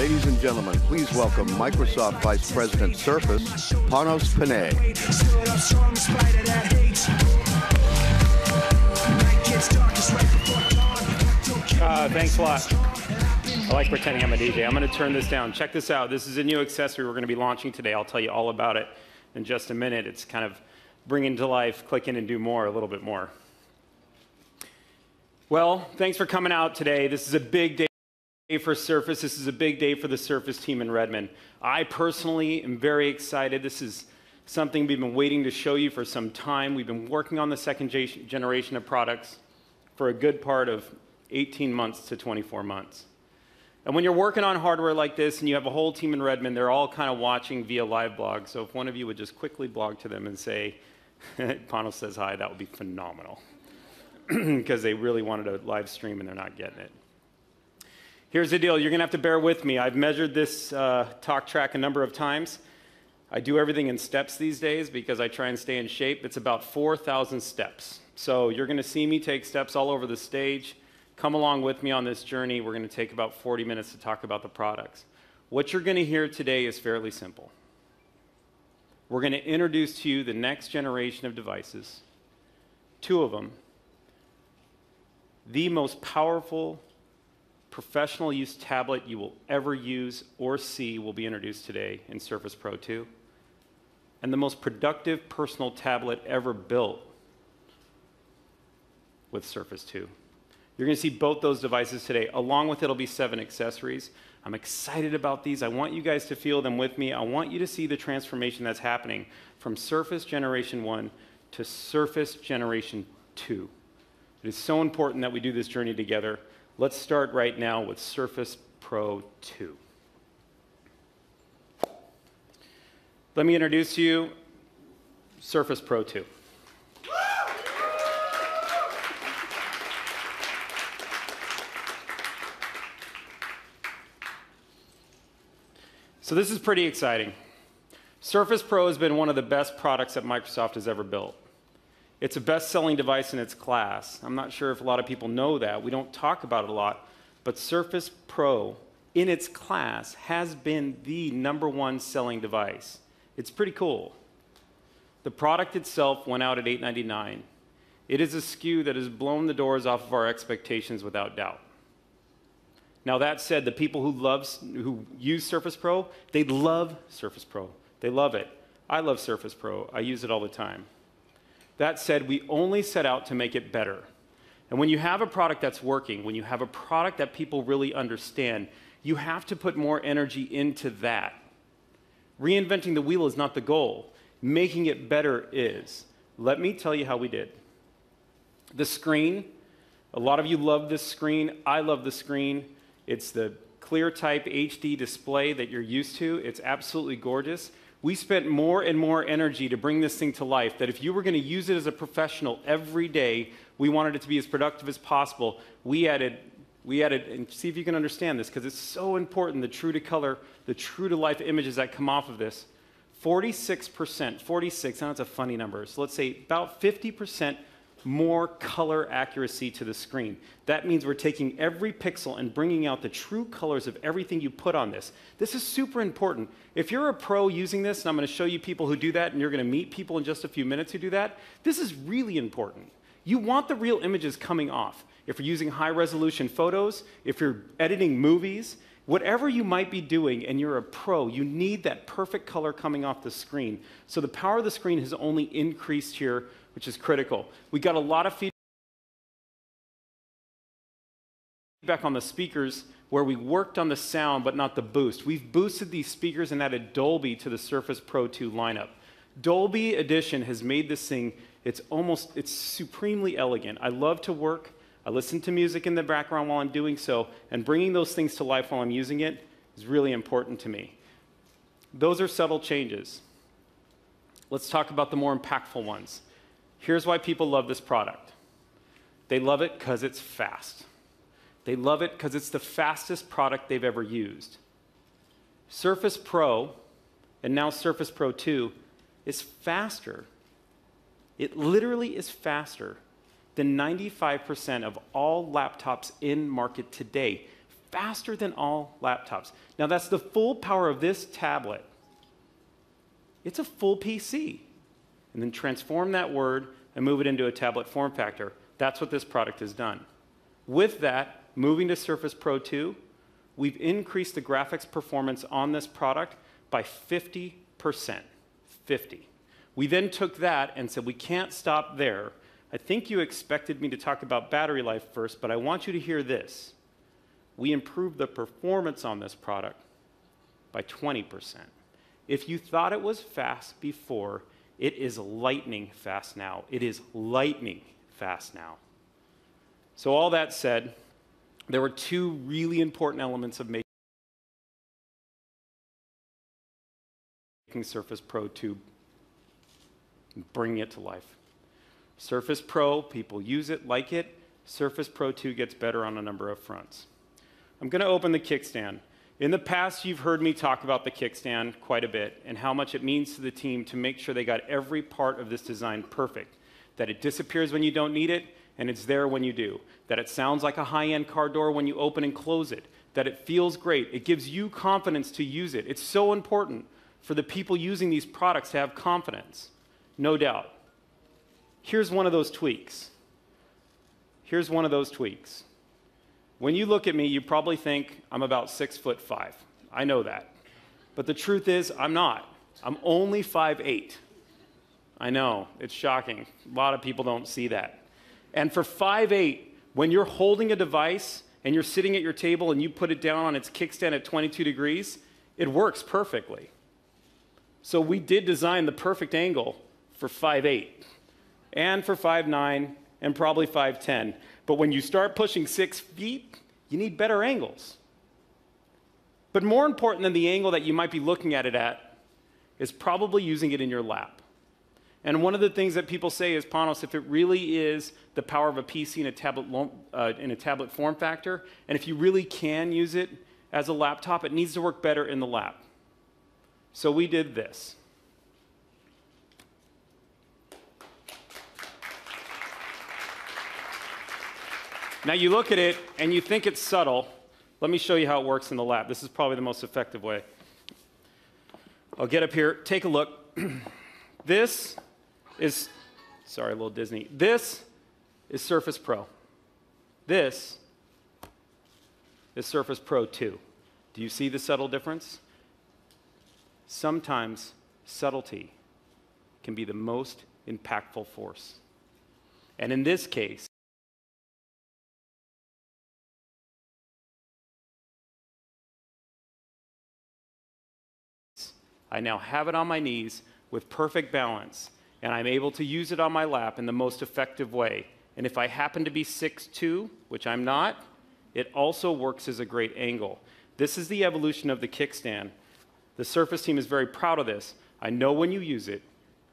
Ladies and gentlemen, please welcome Microsoft Vice President Surface, Panos Panay. Thanks a lot. I like pretending I'm a DJ. I'm going to turn this down. Check this out. This is a new accessory we're going to be launching today. I'll tell you all about it in just a minute. It's kind of bringing to life, click in and do more, a little bit more. Well, thanks for coming out today. This is a big day for Surface. This is a big day for the Surface team in Redmond. I personally am very excited. This is something we've been waiting to show you for some time. We've been working on the second generation of products for a good part of 18 months to 24 months. And when you're working on hardware like this and you have a whole team in Redmond, they're all kind of watching via live blog. So if one of you would just quickly blog to them and say, Panos says hi, that would be phenomenal. Because they really wanted a live stream and they're not getting it. Here's the deal. You're going to have to bear with me. I've measured this talk track a number of times. I do everything in steps these days because I try and stay in shape. It's about 4,000 steps. So you're going to see me take steps all over the stage. Come along with me on this journey. We're going to take about 40 minutes to talk about the products. What you're going to hear today is fairly simple. We're going to introduce to you the next generation of devices, 2 of them. The most powerful professional use tablet you will ever use or see will be introduced today in Surface Pro 2. And the most productive personal tablet ever built with Surface 2. You're going to see both those devices today. Along with it will be 7 accessories. I'm excited about these. I want you guys to feel them with me. I want you to see the transformation that's happening from Surface Generation 1 to Surface Generation 2. It is so important that we do this journey together. Let's start right now with Surface Pro 2. Let me introduce to you Surface Pro 2. So this is pretty exciting. Surface Pro has been one of the best products that Microsoft has ever built. It's a best-selling device in its class. I'm not sure if a lot of people know that. We don't talk about it a lot. But Surface Pro, in its class, has been the #1 selling device. It's pretty cool. The product itself went out at $899. It is a SKU that has blown the doors off of our expectations without doubt. Now that said, the people who use Surface Pro, they love Surface Pro. They love it. I love Surface Pro. I use it all the time. That said, we only set out to make it better. And when you have a product that's working, when you have a product that people really understand, you have to put more energy into that. Reinventing the wheel is not the goal. Making it better is. Let me tell you how we did. The screen, a lot of you love this screen. I love the screen. It's the clear type HD display that you're used to. It's absolutely gorgeous. We spent more and more energy to bring this thing to life, that if you were going to use it as a professional every day, we wanted it to be as productive as possible. We added, and see if you can understand this, because it's so important, the true to color, the true to life images that come off of this. 46%, 46, I know it's a funny number, so let's say about 50% more color accuracy to the screen. That means we're taking every pixel and bringing out the true colors of everything you put on this. This is super important. If you're a pro using this, and I'm going to show you people who do that, and you're going to meet people in just a few minutes who do that, this is really important. You want the real images coming off. If you're using high-resolution photos, if you're editing movies, whatever you might be doing and you're a pro, you need that perfect color coming off the screen. So the power of the screen has only increased here, which is critical. We got a lot of feedback on the speakers where we worked on the sound but not the boost. We've boosted these speakers and added Dolby to the Surface Pro 2 lineup. Dolby Edition has made this thing, it's supremely elegant. I love to work. I listen to music in the background while I'm doing so, and bringing those things to life while I'm using it is really important to me. Those are subtle changes. Let's talk about the more impactful ones. Here's why people love this product. They love it because it's fast. They love it because it's the fastest product they've ever used. Surface Pro, and now Surface Pro 2, is faster. It literally is faster than 95% of all laptops in market today. faster than all laptops. Now that's the full power of this tablet. It's a full PC. And then transform that word and move it into a tablet form factor. That's what this product has done. With that, moving to Surface Pro 2, we've increased the graphics performance on this product by 50%. 50. We then took that and said, we can't stop there. I think you expected me to talk about battery life first, but I want you to hear this. We improved the performance on this product by 20%. If you thought it was fast before, it is lightning fast now. It is lightning fast now. So all that said, there were two really important elements of making Surface Pro 2, bringing it to life. Surface Pro, people use it, like it. Surface Pro 2 gets better on a number of fronts. I'm going to open the kickstand. In the past, you've heard me talk about the kickstand quite a bit and how much it means to the team to make sure they got every part of this design perfect, that it disappears when you don't need it and it's there when you do, that it sounds like a high-end car door when you open and close it, that it feels great. It gives you confidence to use it. It's so important for the people using these products to have confidence, no doubt. Here's one of those tweaks. Here's one of those tweaks. When you look at me, you probably think I'm about 6'5". I know that. But the truth is, I'm not. I'm only 5'8". I know, it's shocking. A lot of people don't see that. And for 5'8", when you're holding a device and you're sitting at your table and you put it down on its kickstand at 22 degrees, it works perfectly. So we did design the perfect angle for 5'8", and for 5'9", and probably 5'10". But when you start pushing 6 feet, you need better angles. But more important than the angle that you might be looking at it at is probably using it in your lap. And one of the things that people say is, Panos, if it really is the power of a PC in a tablet form factor, and if you really can use it as a laptop, it needs to work better in the lap. So we did this. Now you look at it and you think it's subtle. Let me show you how it works in the lap. This is probably the most effective way. I'll get up here, take a look. This is, sorry, a little Disney. This is Surface Pro. This is Surface Pro 2. Do you see the subtle difference? Sometimes subtlety can be the most impactful force. And in this case, I now have it on my knees with perfect balance, and I'm able to use it on my lap in the most effective way. And if I happen to be 6'2", which I'm not, it also works as a great angle. This is the evolution of the kickstand. The Surface team is very proud of this. I know when you use it,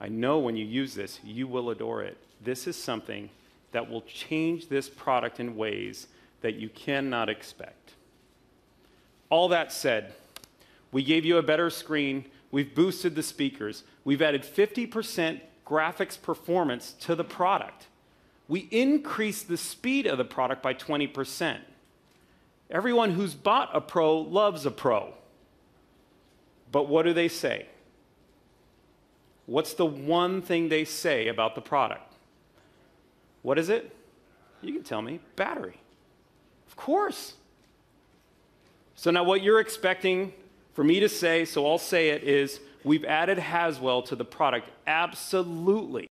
I know when you use this, you will adore it. This is something that will change this product in ways that you cannot expect. All that said, we gave you a better screen. We've boosted the speakers. We've added 50% graphics performance to the product. We increased the speed of the product by 20%. Everyone who's bought a Pro loves a Pro. But what do they say? What's the one thing they say about the product? What is it? You can tell me. Battery. Of course. So now what you're expecting for me to say, so I'll say it, is we've added Haswell to the product. Absolutely.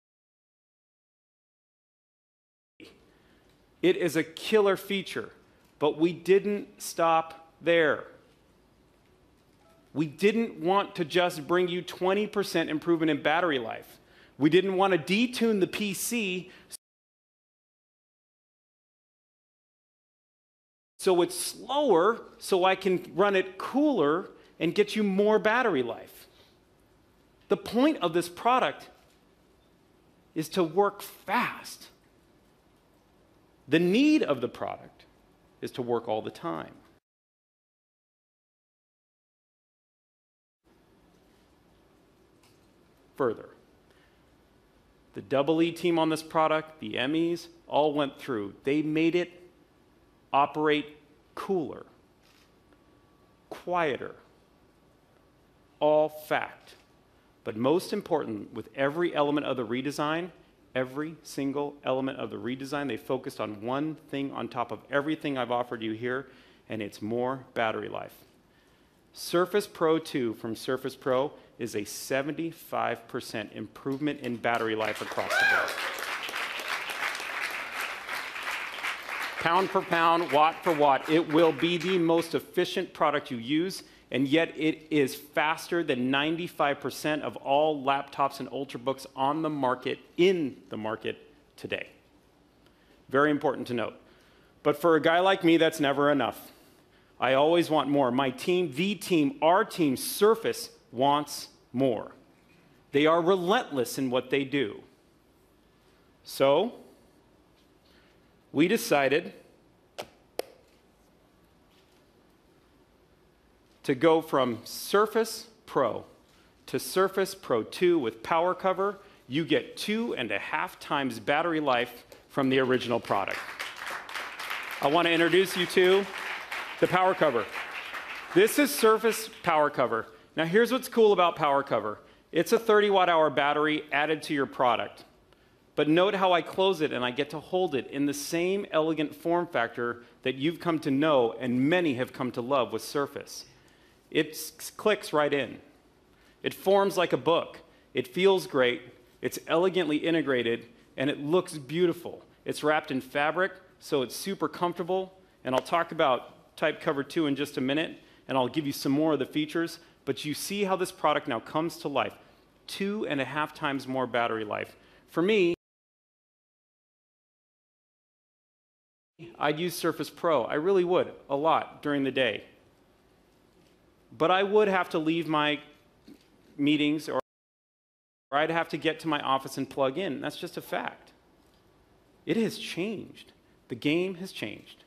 It is a killer feature, but we didn't stop there. We didn't want to just bring you 20% improvement in battery life. We didn't want to detune the PC so it's slower so I can run it cooler and get you more battery life. The point of this product is to work fast. The need of the product is to work all the time. Further, the EE team on this product, the MEs, all went through. They made it operate cooler. quieter. All fact. But most important, with every element of the redesign, every single element of the redesign, they focused on one thing on top of everything I've offered you here, and it's more battery life. Surface Pro 2 from Surface Pro is a 75% improvement in battery life across the board. Pound for pound, watt for watt, it will be the most efficient product you use, and yet it is faster than 95% of all laptops and Ultrabooks on the market, in the market today. Very important to note. But for a guy like me, that's never enough. I always want more. My team, the team, our team, Surface, wants more. They are relentless in what they do. So, we decided to go from Surface Pro to Surface Pro 2 with power cover. You get 2.5 times battery life from the original product. I want to introduce you to the power cover. This is Surface Power Cover. Now here's what's cool about power cover. It's a 30 watt-hour battery added to your product. But note how I close it and I get to hold it in the same elegant form factor that you've come to know and many have come to love with Surface. It clicks right in. It forms like a book. It feels great. It's elegantly integrated and it looks beautiful. It's wrapped in fabric, so it's super comfortable. And I'll talk about Type Cover 2 in just a minute, and I'll give you some more of the features. But you see how this product now comes to life. 2.5 times more battery life. For me, I'd use Surface Pro. I really would, a lot during the day. But I would have to leave my meetings or I'd have to get to my office and plug in. That's just a fact. It has changed. The game has changed.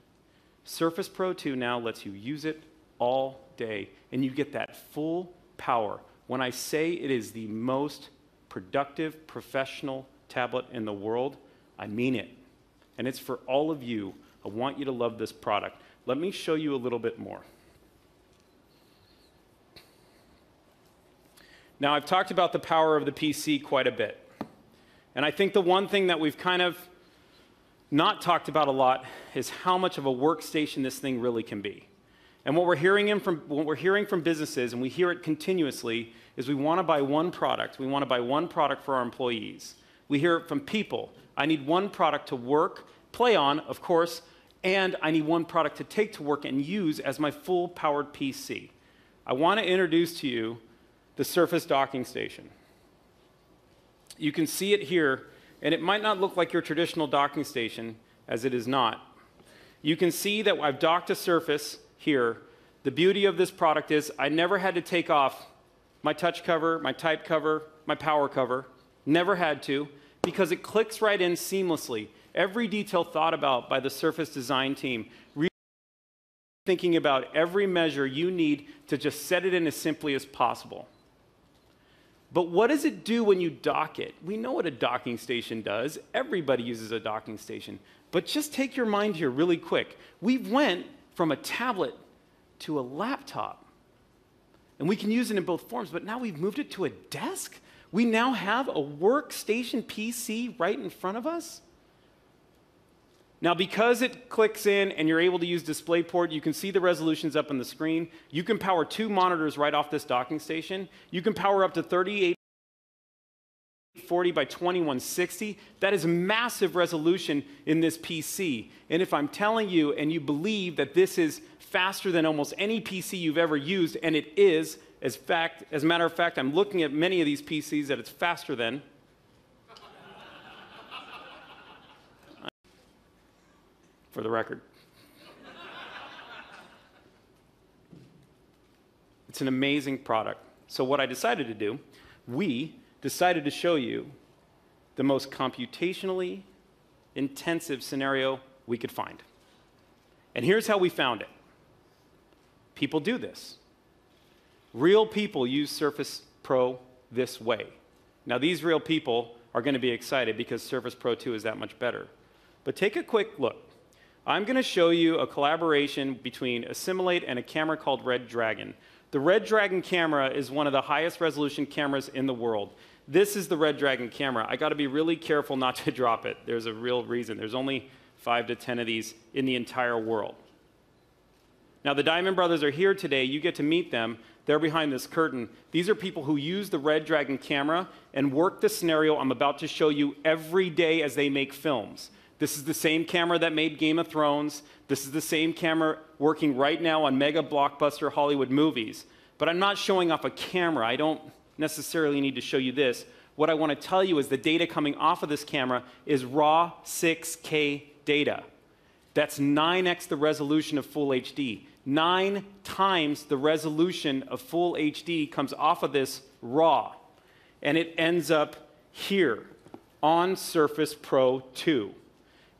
Surface Pro 2 now lets you use it all day, and you get that full power. When I say it is the most productive professional tablet in the world, I mean it. And it's for all of you. I want you to love this product. Let me show you a little bit more. Now, I've talked about the power of the PC quite a bit. And I think the one thing that we've kind of not talked about a lot is how much of a workstation this thing really can be. And what we're hearing from businesses, and we hear it continuously, is we want to buy one product. We want to buy one product for our employees. We hear it from people. I need one product to work, play on, of course, and I need one product to take to work and use as my full-powered PC. I want to introduce to you the Surface docking station. You can see it here, and it might not look like your traditional docking station, as it is not. You can see that I've docked a Surface here. The beauty of this product is I never had to take off my touch cover, my type cover, my power cover. Never had to, because it clicks right in seamlessly. Every detail thought about by the Surface design team, really thinking about every measure you need to just set it in as simply as possible. But what does it do when you dock it? We know what a docking station does. Everybody uses a docking station. But just take your mind here really quick. We went from a tablet to a laptop. And we can use it in both forms, but now we've moved it to a desk? We now have a workstation PC right in front of us? Now, because it clicks in and you're able to use DisplayPort, you can see the resolutions up on the screen. You can power 2 monitors right off this docking station. You can power up to 3840 by 2160. That is massive resolution in this PC. And if I'm telling you and you believe that this is faster than almost any PC you've ever used, and it is, as a matter of fact, I'm looking at many of these PCs that it's faster than. For the record. It's an amazing product. So what I decided to do, we decided to show you the most computationally intensive scenario we could find. And here's how we found it. People do this. Real people use Surface Pro this way. Now, these real people are going to be excited because Surface Pro 2 is that much better. But take a quick look. I'm going to show you a collaboration between Assimilate and a camera called Red Dragon. The Red Dragon camera is one of the highest resolution cameras in the world. This is the Red Dragon camera. I got to be really careful not to drop it. There's a real reason. There's only 5 to 10 of these in the entire world. Now, the Diamond Brothers are here today. You get to meet them. They're behind this curtain. These are people who use the Red Dragon camera and work the scenario I'm about to show you every day as they make films. This is the same camera that made Game of Thrones. This is the same camera working right now on mega blockbuster Hollywood movies. But I'm not showing off a camera. I don't necessarily need to show you this. What I want to tell you is the data coming off of this camera is raw 6K data. That's 9x the resolution of Full HD. 9 times the resolution of Full HD comes off of this raw. And it ends up here on Surface Pro 2.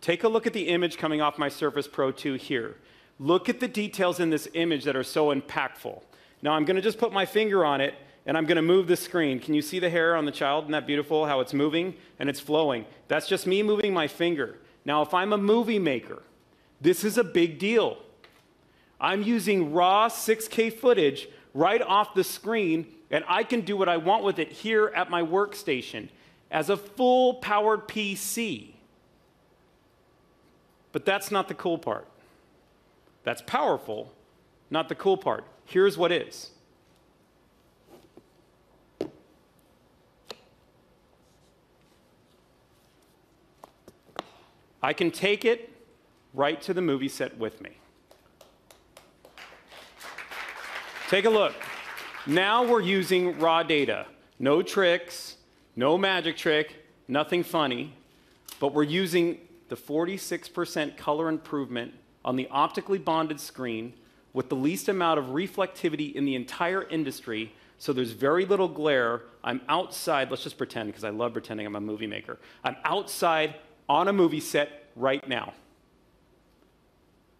Take a look at the image coming off my Surface Pro 2 here. Look at the details in this image that are so impactful. Now I'm going to just put my finger on it, and I'm going to move the screen. Can you see the hair on the child? Isn't that beautiful, how it's moving and it's flowing? That's just me moving my finger. Now if I'm a movie maker, this is a big deal. I'm using raw 6K footage right off the screen, and I can do what I want with it here at my workstation as a full-powered PC. But that's not the cool part. That's powerful, not the cool part. Here's what is. I can take it right to the movie set with me. Take a look. Now we're using raw data. No tricks, no magic trick, nothing funny, but we're using the 46% color improvement on the optically bonded screen with the least amount of reflectivity in the entire industry, so there's very little glare. I'm outside, let's just pretend, because I love pretending I'm a movie maker. I'm outside on a movie set right now.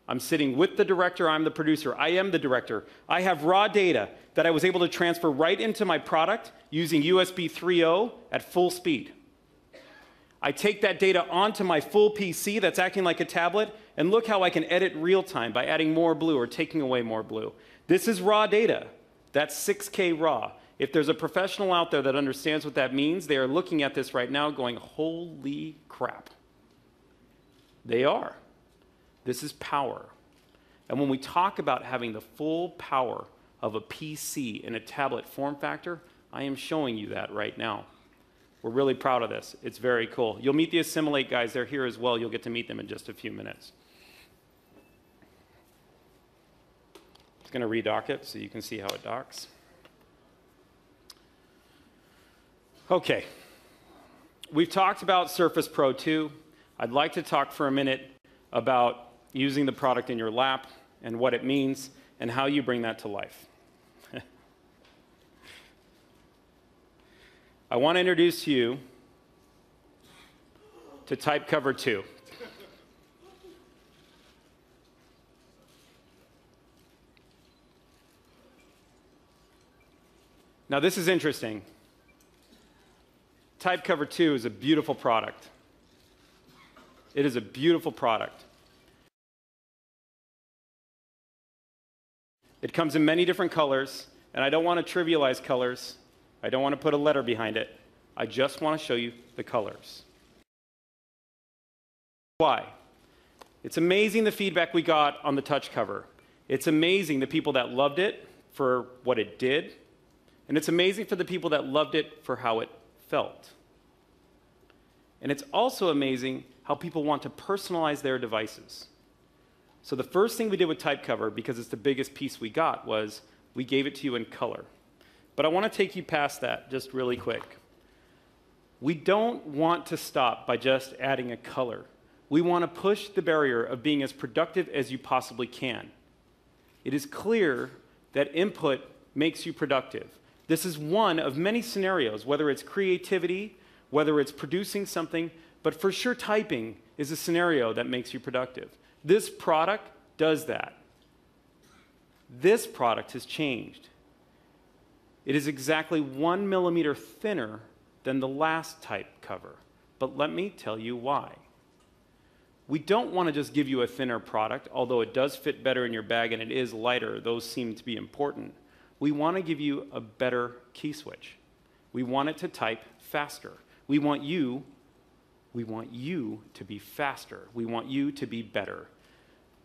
I'm sitting with the director, I'm the producer, I am the director. I have raw data that I was able to transfer right into my product using USB 3.0 at full speed. I take that data onto my full PC that's acting like a tablet, and look how I can edit real time by adding more blue or taking away more blue. This is raw data. That's 6K raw. If there's a professional out there that understands what that means, they are looking at this right now going, holy crap. They are. This is power. And when we talk about having the full power of a PC in a tablet form factor, I am showing you that right now. We're really proud of this. It's very cool. You'll meet the Assimilate guys. They're here as well. You'll get to meet them in just a few minutes. It's going to redock it so you can see how it docks. Okay. We've talked about Surface Pro 2. I'd like to talk for a minute about using the product in your lap and what it means and how you bring that to life. I want to introduce you to type cover 2. Now this is interesting. Type cover 2 is a beautiful product. It is a beautiful product. It comes in many different colors, and I don't want to trivialize colors. I don't want to put a letter behind it. I just want to show you the colors. Why? It's amazing the feedback we got on the touch cover. It's amazing the people that loved it for what it did, and it's amazing for the people that loved it for how it felt. And it's also amazing how people want to personalize their devices. So the first thing we did with type cover, because it's the biggest piece we got, was we gave it to you in color. But I want to take you past that just really quick. We don't want to stop by just adding a color. We want to push the barrier of being as productive as you possibly can. It is clear that input makes you productive. This is one of many scenarios, whether it's creativity, whether it's producing something, but for sure typing is a scenario that makes you productive. This product does that. This product has changed. It is exactly 1 millimeter thinner than the last type cover, but let me tell you why. We don't want to just give you a thinner product, although it does fit better in your bag and it is lighter. Those seem to be important. We want to give you a better key switch. We want it to type faster. We want you to be faster. We want you to be better.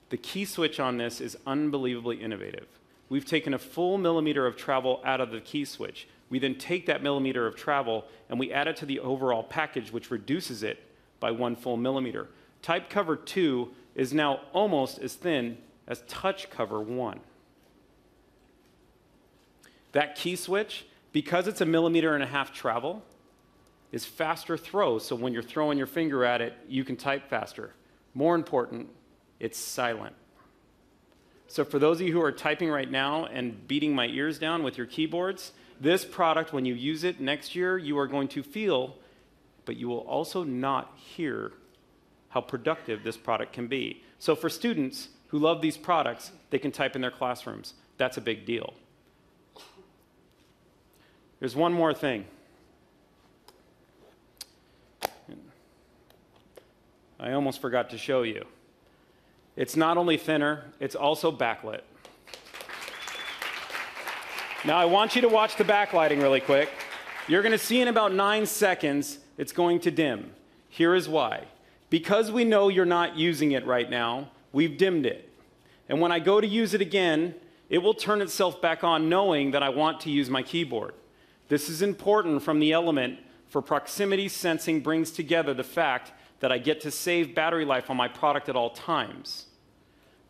The key switch on this is unbelievably innovative. We've taken a full millimeter of travel out of the key switch. We then take that millimeter of travel and we add it to the overall package, which reduces it by 1 full millimeter. Type cover 2 is now almost as thin as touch cover 1. That key switch, because it's a 1.5 millimeter travel, is faster throw, so when you're throwing your finger at it, you can type faster. More important, it's silent. So for those of you who are typing right now and beating my ears down with your keyboards, this product, when you use it next year, you are going to feel, but you will also not hear how productive this product can be. So for students who love these products, they can type in their classrooms. That's a big deal. There's one more thing. I almost forgot to show you. It's not only thinner, it's also backlit. Now I want you to watch the backlighting really quick. You're going to see in about 9 seconds it's going to dim. Here is why. Because we know you're not using it right now, we've dimmed it. And when I go to use it again, it will turn itself back on knowing that I want to use my keyboard. This is important from the element for proximity sensing brings together the fact that I get to save battery life on my product at all times.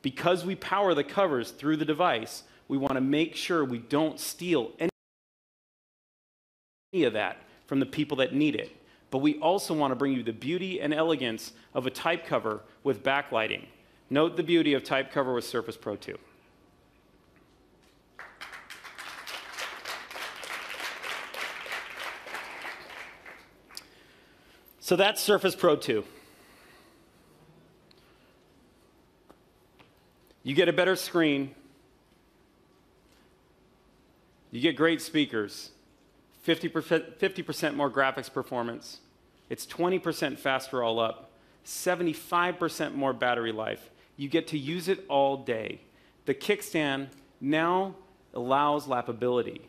Because we power the covers through the device, we want to make sure we don't steal any of that from the people that need it. But we also want to bring you the beauty and elegance of a type cover with backlighting. Note the beauty of type cover with Surface Pro 2. So that's Surface Pro 2. You get a better screen. You get great speakers. 50% more graphics performance. It's 20% faster all up. 75% more battery life. You get to use it all day. The kickstand now allows lappability.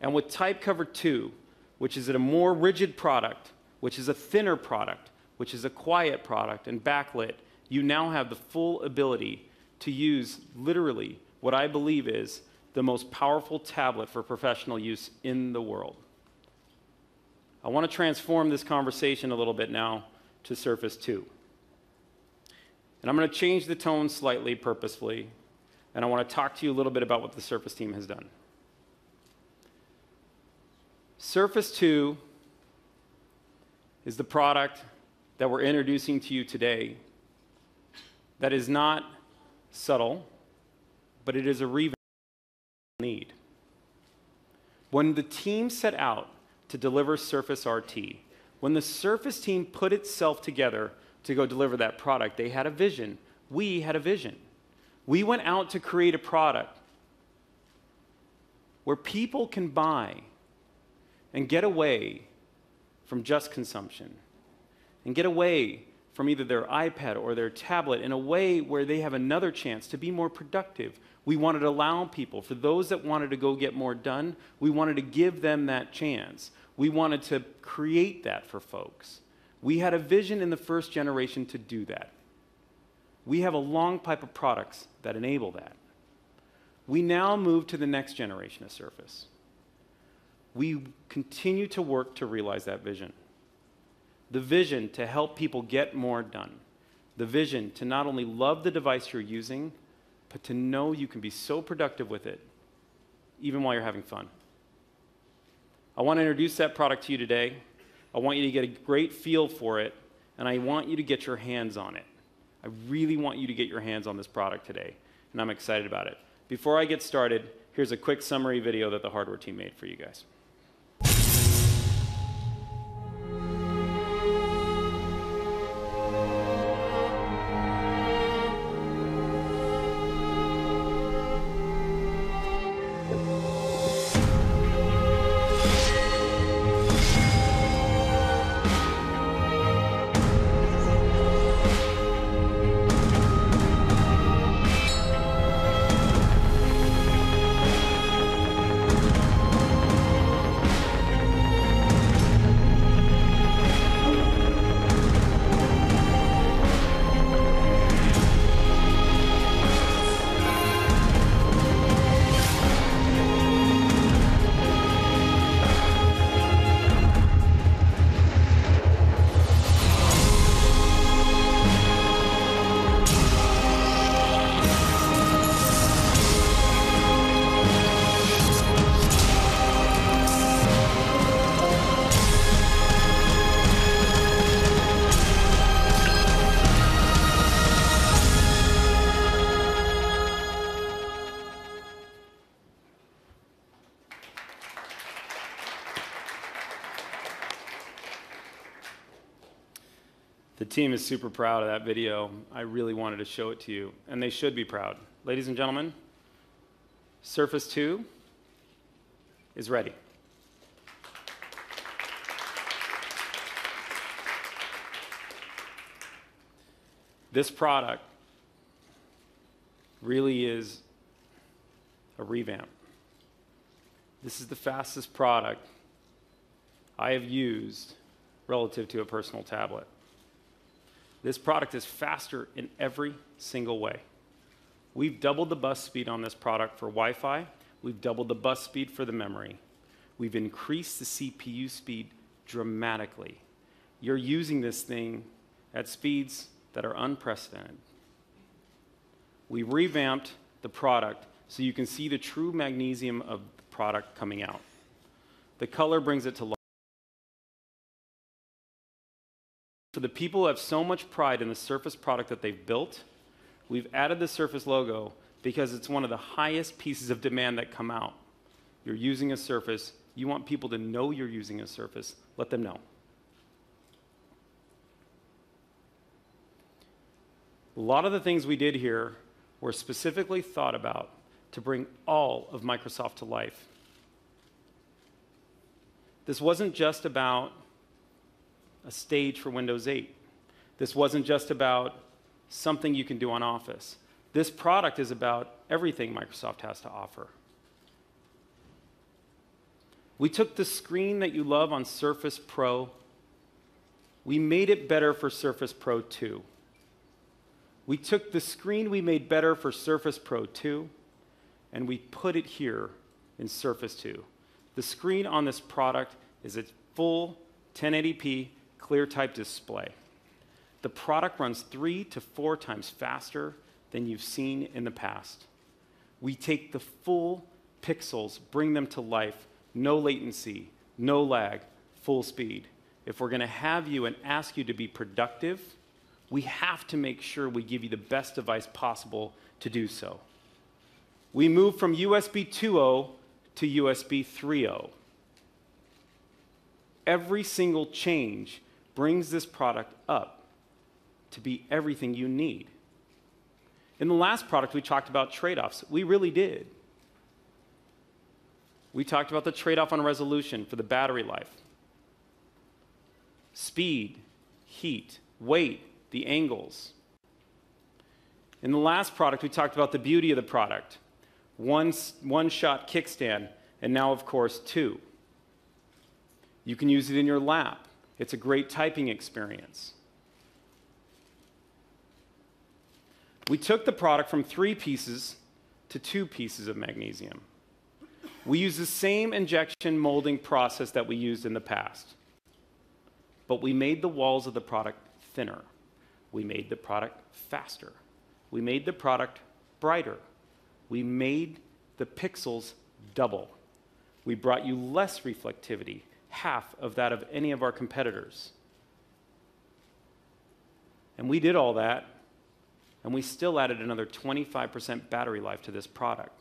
And with Type Cover 2, which is a more rigid product, which is a thinner product, which is a quiet product and backlit, you now have the full ability to use literally what I believe is the most powerful tablet for professional use in the world. I want to transform this conversation a little bit now to Surface 2. And I'm going to change the tone slightly purposefully, and I want to talk to you a little bit about what the Surface team has done. Surface 2 is the product that we're introducing to you today that is not subtle, but it is a revamp need. When the team set out to deliver Surface RT, when the Surface team put itself together to go deliver that product, they had a vision. We had a vision. We went out to create a product where people can buy and get away from just consumption and get away from either their iPad or their tablet in a way where they have another chance to be more productive. We wanted to allow people, for those that wanted to go get more done, we wanted to give them that chance. We wanted to create that for folks. We had a vision in the first generation to do that. We have a long pipe of products that enable that. We now move to the next generation of Surface. We continue to work to realize that vision. The vision to help people get more done. The vision to not only love the device you're using, but to know you can be so productive with it, even while you're having fun. I want to introduce that product to you today. I want you to get a great feel for it, and I want you to get your hands on it. I really want you to get your hands on this product today, and I'm excited about it. Before I get started, here's a quick summary video that the hardware team made for you guys. The team is super proud of that video. I really wanted to show it to you, and they should be proud. Ladies and gentlemen, Surface 2 is ready. This product really is a revamp. This is the fastest product I have used relative to a personal tablet. This product is faster in every single way. We've doubled the bus speed on this product for Wi-Fi. We've doubled the bus speed for the memory. We've increased the CPU speed dramatically. You're using this thing at speeds that are unprecedented. We revamped the product so you can see the true magnesium of the product coming out. The color brings it to life. For the people who have so much pride in the Surface product that they've built, we've added the Surface logo because it's one of the highest pieces of demand that come out. You're using a Surface. You want people to know you're using a Surface. Let them know. A lot of the things we did here were specifically thought about to bring all of Microsoft to life. This wasn't just about a stage for Windows 8. This wasn't just about something you can do on Office. This product is about everything Microsoft has to offer. We took the screen that you love on Surface Pro. We made it better for Surface Pro 2. We took the screen we made better for Surface Pro 2, and we put it here in Surface 2. The screen on this product is a full 1080p clear type display. The product runs 3 to 4 times faster than you've seen in the past. We take the full pixels, bring them to life, no latency, no lag, full speed. If we're going to have you and ask you to be productive, we have to make sure we give you the best device possible to do so. We moved from USB 2.0 to USB 3.0. Every single change brings this product up to be everything you need. In the last product, we talked about trade-offs. We really did. We talked about the trade-off on resolution for the battery life, speed, heat, weight, the angles. In the last product, we talked about the beauty of the product. One-shot kickstand, and now, of course, 2. You can use it in your lap. It's a great typing experience. We took the product from 3 pieces to 2 pieces of magnesium. We used the same injection molding process that we used in the past, but we made the walls of the product thinner. We made the product faster. We made the product brighter. We made the pixels double. We brought you less reflectivity, half of that of any of our competitors. And we did all that, and we still added another 25% battery life to this product.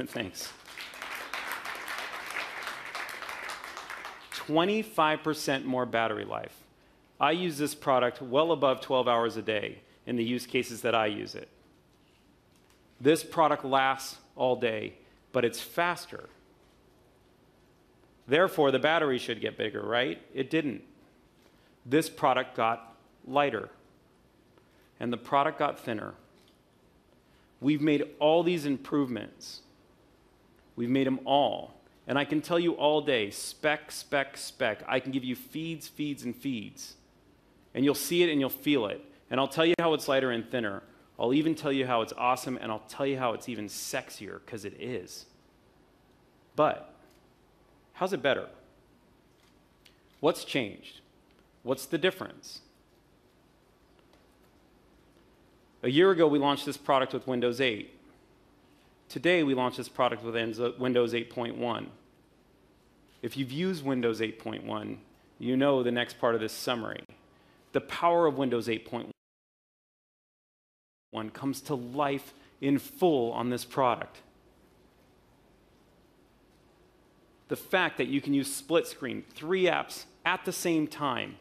Thanks. 25% more battery life. I use this product well above 12 hours a day in the use cases that I use it. This product lasts all day, but it's faster. Therefore, the battery should get bigger, right? It didn't. This product got lighter, and the product got thinner. We've made all these improvements. We've made them all. And I can tell you all day, spec, spec, spec. I can give you feeds, feeds, and feeds. And you'll see it and you'll feel it. And I'll tell you how it's lighter and thinner. I'll even tell you how it's awesome, and I'll tell you how it's even sexier, because it is. But how's it better? What's changed? What's the difference? A year ago, we launched this product with Windows 8. Today, we launched this product with Windows 8.1. If you've used Windows 8.1, you know the next part of this summary. The power of Windows 8.1 comes to life in full on this product. The fact that you can use split screen, 3 apps at the same time.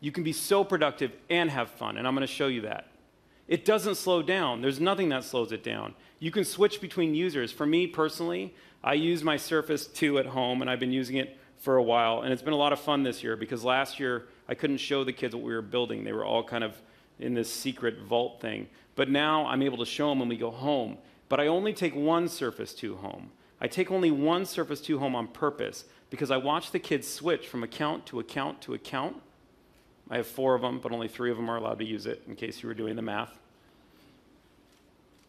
You can be so productive and have fun, and I'm going to show you that. It doesn't slow down. There's nothing that slows it down. You can switch between users. For me personally, I use my Surface 2 at home, and I've been using it for a while, and it's been a lot of fun this year because last year I couldn't show the kids what we were building. They were all kind of in this secret vault thing. But now I'm able to show them when we go home. But I only take one Surface 2 home. I take only one Surface 2 home on purpose because I watch the kids switch from account to account to account. I have 4 of them, but only 3 of them are allowed to use it, in case you were doing the math.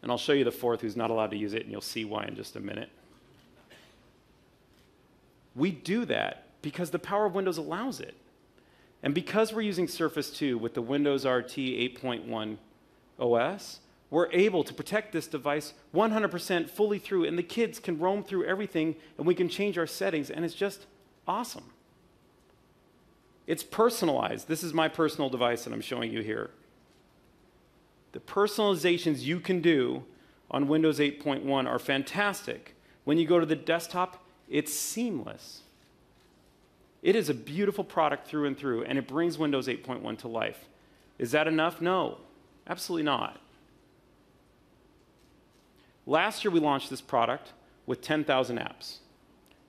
And I'll show you the 4th who's not allowed to use it, and you'll see why in just a minute. We do that because the power of Windows allows it. And because we're using Surface 2 with the Windows RT 8.1 OS, we're able to protect this device 100% fully through, and the kids can roam through everything, and we can change our settings, and it's just awesome. It's personalized. This is my personal device that I'm showing you here. The personalizations you can do on Windows 8.1 are fantastic. When you go to the desktop, it's seamless. It is a beautiful product through and through, and it brings Windows 8.1 to life. Is that enough? No, absolutely not. Last year, we launched this product with 10,000 apps.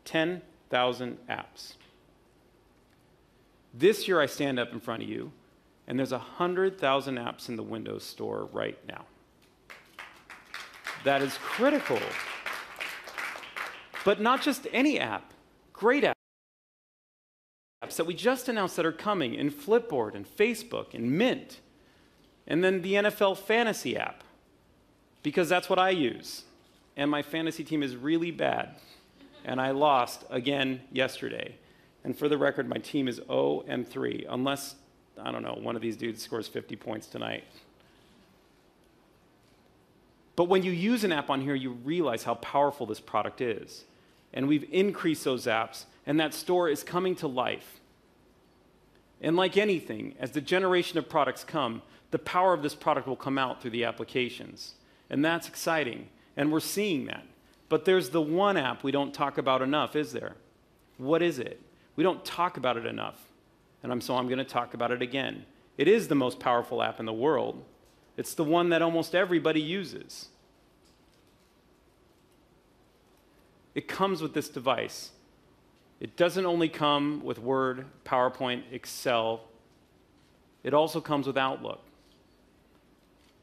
10,000 apps. This year, I stand up in front of you, and there's 100,000 apps in the Windows Store right now. That is critical. But not just any app, great apps that we just announced that are coming in Flipboard and Facebook and Mint, and then the NFL Fantasy app, because that's what I use. And my fantasy team is really bad, and I lost again yesterday. And for the record, my team is 0-3, unless, I don't know, one of these dudes scores 50 points tonight. But when you use an app on here, you realize how powerful this product is. And we've increased those apps, and that store is coming to life. And like anything, as the generation of products come, the power of this product will come out through the applications. And that's exciting, and we're seeing that. But there's the one app we don't talk about enough, is there? What is it? We don't talk about it enough, and so I'm going to talk about it again. It is the most powerful app in the world. It's the one that almost everybody uses. It comes with this device. It doesn't only come with Word, PowerPoint, Excel. It also comes with Outlook.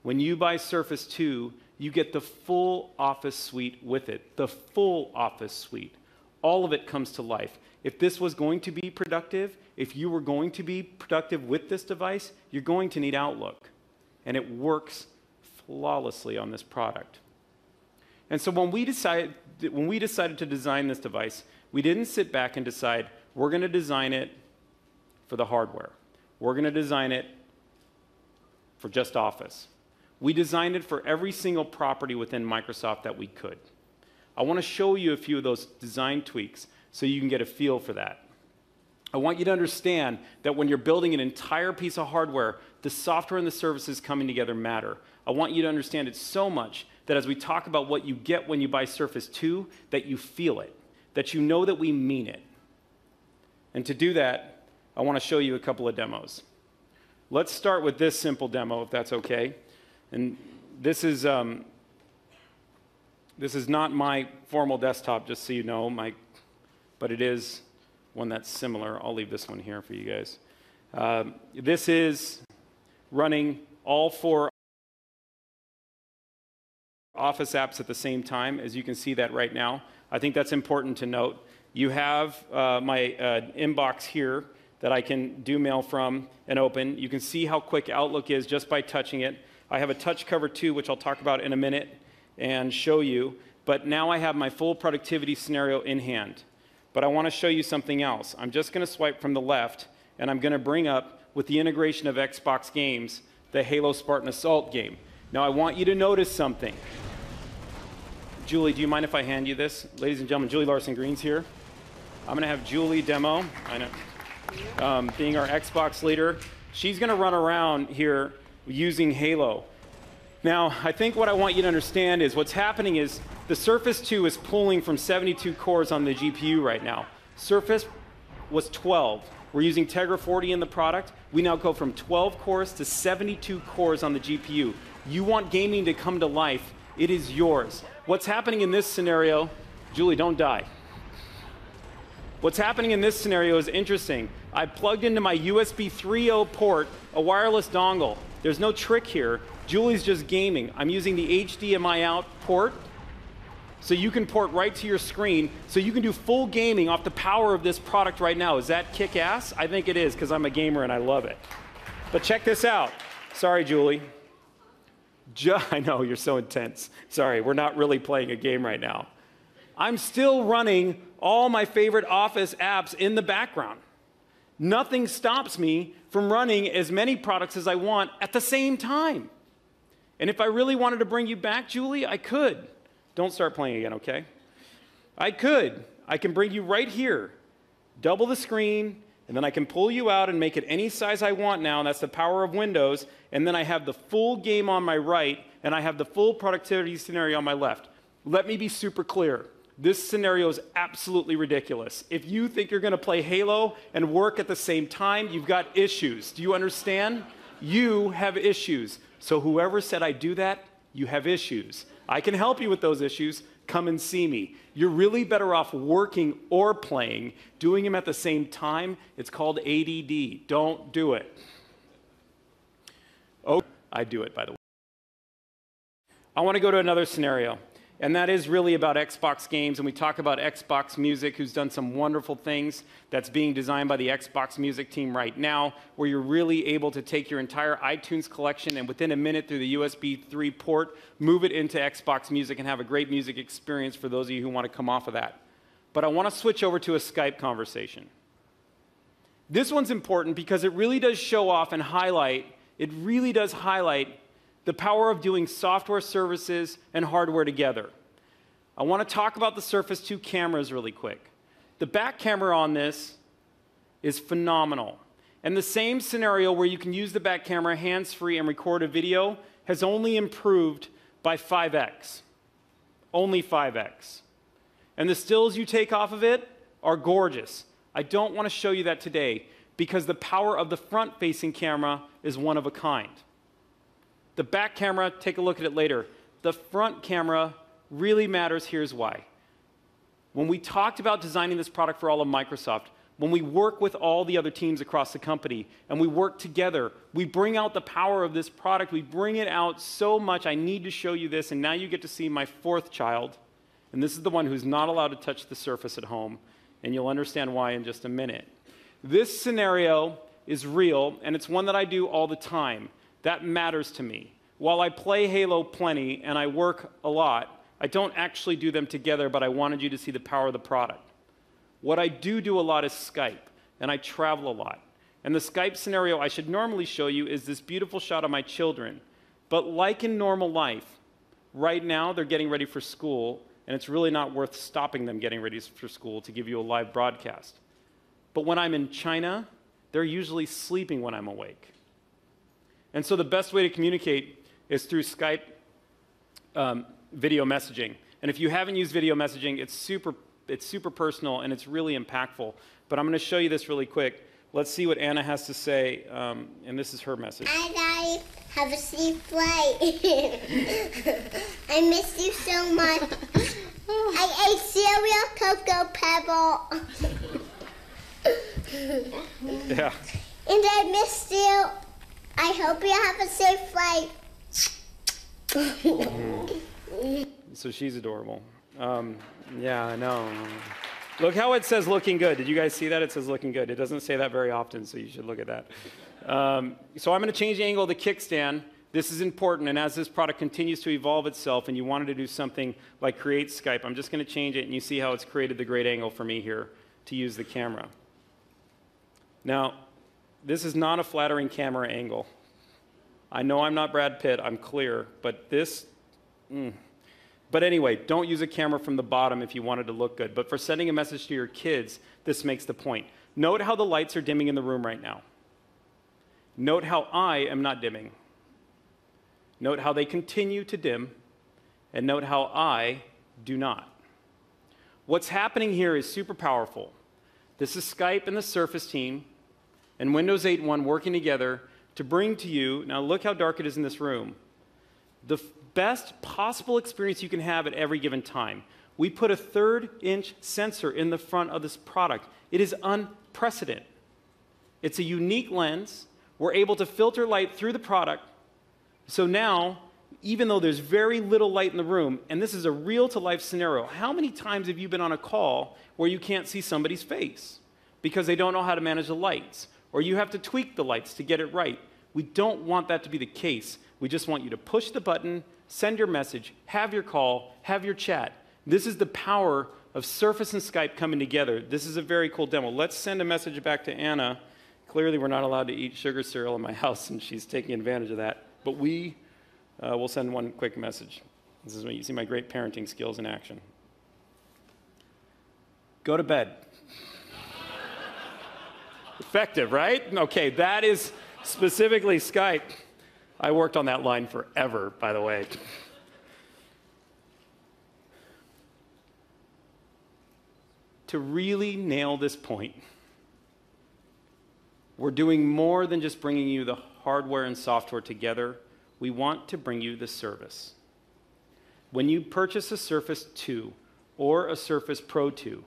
When you buy Surface 2, you get the full Office suite with it, the full Office suite. All of it comes to life. If this was going to be productive, if you were going to be productive with this device, you're going to need Outlook. And it works flawlessly on this product. And so when we decided to design this device, we didn't sit back and decide, we're going to design it for the hardware. We're going to design it for just Office. We designed it for every single property within Microsoft that we could. I want to show you a few of those design tweaks so you can get a feel for that. I want you to understand that when you're building an entire piece of hardware, the software and the services coming together matter. I want you to understand it so much that as we talk about what you get when you buy Surface 2, that you feel it, that you know that we mean it. And to do that, I want to show you a couple of demos. Let's start with this simple demo, if that's okay. And this is not my formal desktop, just so you know, but it is one that's similar. I'll leave this one here for you guys. This is running all 4 Office apps at the same time, as you can see that right now. I think that's important to note. You have my inbox here that I can do mail from and open. You can see how quick Outlook is just by touching it. I have a touch cover too, which I'll talk about in a minute and show you. But now I have my full productivity scenario in hand. But I want to show you something else. I'm just going to swipe from the left, and I'm going to bring up, with the integration of Xbox games, the Halo Spartan Assault game. Now I want you to notice something. Julie, do you mind if I hand you this? Ladies and gentlemen, Julie Larson-Green's here. I'm going to have Julie demo. I know. Being our Xbox leader, she's going to run around here using Halo. Now, I think what I want you to understand is what's happening is the Surface 2 is pulling from 72 cores on the GPU right now. Surface was 12. We're using Tegra 40 in the product. We now go from 12 cores to 72 cores on the GPU. You want gaming to come to life, it is yours. What's happening in this scenario, Julie, don't die. What's happening in this scenario is interesting. I plugged into my USB 3.0 port a wireless dongle. There's no trick here. Julie's just gaming. I'm using the HDMI out port, so you can port right to your screen, so you can do full gaming off the power of this product right now. Is that kick-ass? I think it is, because I'm a gamer and I love it. But check this out. Sorry, Julie. I know, you're so intense. Sorry, we're not really playing a game right now. I'm still running all my favorite Office apps in the background. Nothing stops me from running as many products as I want at the same time. And if I really wanted to bring you back, Julie, I could. Don't start playing again, okay? I could. I can bring you right here, double the screen, and then I can pull you out and make it any size I want now, and that's the power of Windows, and then I have the full game on my right, and I have the full productivity scenario on my left. Let me be super clear. This scenario is absolutely ridiculous. If you think you're going to play Halo and work at the same time, you've got issues. Do you understand? You have issues. So whoever said I do that, you have issues. I can help you with those issues. Come and see me. You're really better off working or playing. Doing them at the same time, it's called ADD. Don't do it. Oh, I do it, by the way. I want to go to another scenario. And that is really about Xbox games, and we talk about Xbox Music, who's done some wonderful things that's being designed by the Xbox Music team right now, where you're really able to take your entire iTunes collection and within a minute through the USB 3 port, move it into Xbox Music and have a great music experience for those of you who want to come off of that. But I want to switch over to a Skype conversation. This one's important because it really does show off and highlight, the power of doing software services and hardware together. I want to talk about the Surface 2 cameras really quick. The back camera on this is phenomenal. And the same scenario where you can use the back camera hands-free and record a video has only improved by 5x. Only 5x. And the stills you take off of it are gorgeous. I don't want to show you that today because the power of the front-facing camera is one of a kind. The back camera, take a look at it later. The front camera really matters. Here's why. When we talked about designing this product for all of Microsoft, when we work with all the other teams across the company and we work together, we bring out the power of this product. We bring it out so much. I need to show you this, and now you get to see my fourth child. And this is the one who's not allowed to touch the Surface at home, and you'll understand why in just a minute. This scenario is real, and it's one that I do all the time. That matters to me. While I play Halo plenty and I work a lot, I don't actually do them together, but I wanted you to see the power of the product. What I do a lot is Skype, and I travel a lot. And the Skype scenario I should normally show you is this beautiful shot of my children. But like in normal life, right now they're getting ready for school, and it's really not worth stopping them getting ready for school to give you a live broadcast. But when I'm in China, they're usually sleeping when I'm awake. And so the best way to communicate is through Skype video messaging. And if you haven't used video messaging, it's super personal and it's really impactful. But I'm going to show you this really quick. Let's see what Anna has to say, and this is her message. Hi guys, have a safe flight. I miss you so much. I ate cereal, Cocoa Pebble. Yeah. And I missed you. I hope you have a safe flight. So she's adorable. Yeah, I know. Look how it says looking good. Did you guys see that? It says looking good. It doesn't say that very often, so you should look at that. So I'm going to change the angle of the kickstand. This is important, and as this product continues to evolve itself and you wanted to do something like create Skype, I'm just going to change it, and you see how it's created the great angle for me here to use the camera. Now, this is not a flattering camera angle. I know I'm not Brad Pitt, I'm clear, but this, But anyway, don't use a camera from the bottom if you want it to look good. But for sending a message to your kids, this makes the point. Note how the lights are dimming in the room right now. Note how I am not dimming. Note how they continue to dim, and note how I do not. What's happening here is super powerful. This is Skype and the Surface team and Windows 8 and 1 working together to bring to you, now look how dark it is in this room, the best possible experience you can have at every given time. We put a 1/3-inch sensor in the front of this product. It is unprecedented. It's a unique lens. We're able to filter light through the product. So now, even though there's very little light in the room, and this is a real-to-life scenario, how many times have you been on a call where you can't see somebody's face because they don't know how to manage the lights, or you have to tweak the lights to get it right? We don't want that to be the case. We just want you to push the button, send your message, have your call, have your chat. This is the power of Surface and Skype coming together. This is a very cool demo. Let's send a message back to Anna. Clearly, we're not allowed to eat sugar cereal in my house, and she's taking advantage of that. But we will send one quick message. This is when you see my great parenting skills in action. Go to bed. Effective, right? Okay, that is specifically Skype. I worked on that line forever, by the way. To really nail this point, we're doing more than just bringing you the hardware and software together. We want to bring you the service. When you purchase a Surface 2 or a Surface Pro 2,